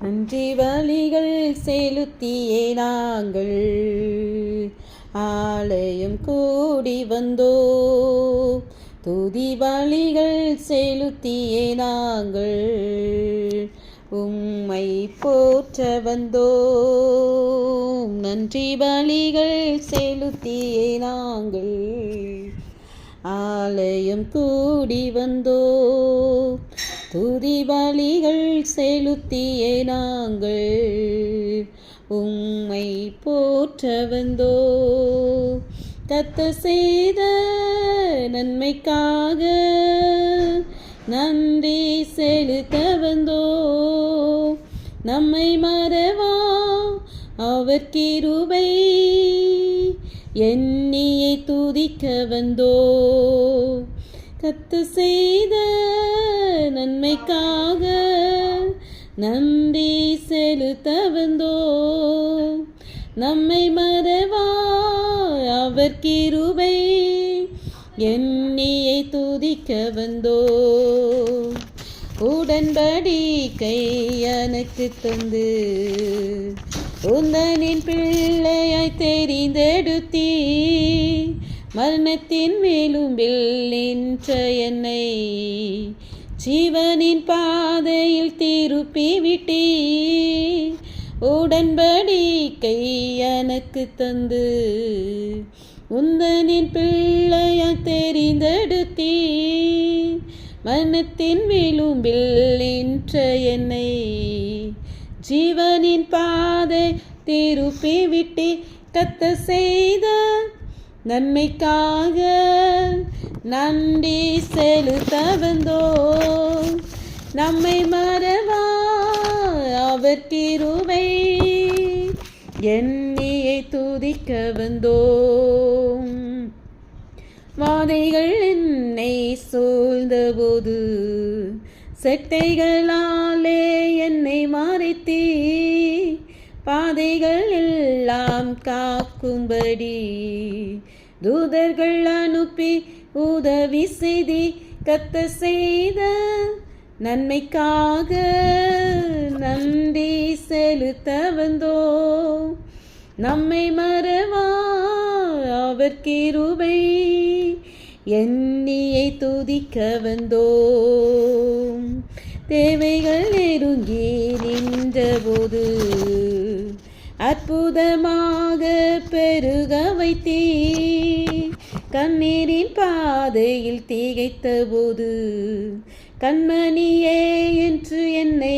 நன்றி வழிகள் செலுத்தியே நாங்கள் ஆலயம் கூடி வந்தோ. துதி வழிகள் செலுத்தியே நாங்கள் உம்மை போற்ற வந்தோம். நன்றி பலிகள் செலுத்தியே நாங்கள் ஆலயம் கூடி வந்தோம். துதி பலிகள் செலுத்தியே நாங்கள் உம்மை போற்ற வந்தோம். கர்த்தர் செய்த நன்மைக்காக நன்றி செலுத்த வந்தோம். நம்மை மறவா அவர் கிருபை எண்ணியை துதிக்க வந்தோம். கர்த்தர் செய்த நன்மைக்காக நன்றி செலுத்த வந்தோம். நம்மை மறவா அவர் கிருபை எண்ணியை துதிக்க வந்தோம். உடன்படிக்கை எனக்கு தந்து உந்தனின் பிள்ளையாய் தெரிந்தெடுத்தீ. மரணத்தின் மேலும்பில் நின்ற என்னை ஜீவனின் பாதையில் திருப்பி விட்டீ. உடன்படிக்கை எனக்கு தந்து உந்தனின் பிள்ளையாய் தெரிந்தெடுத்தீ. மரணத்தின் விளிம்பில் நின்ற என்னை ஜீவனின் பாதை திருப்பி விட்டீ. கர்த்தர் செய்த நன்மைக்காக நன்றி செலுத்த வந்தோம். நம்மை மறவா அவர் கிருபை எண்ணியை துதிக்க வந்தோம். வாதைகள் என்னை சூழ்ந்தபோது செட்டைகளாலே என்னை மறைத்தீ. பாதைகள் எல்லாம் காக்கும்படி தூதர்கள் அனுப்பி உதவி செய்தி. கர்த்தர் செய்த நன்மைக்காக நன்றி செலுத்த வந்தோம். நம்மை மறவா அவர் கிருபை எண்ணியை துதிக்க வந்தோம். தேவைகள் நெருங்கி நின்றபோது அற்புதமாக பெருக வைத்தீ. கண்ணீரின் பாதையில் திகைத்த போது கண்மணியே என்று என்னை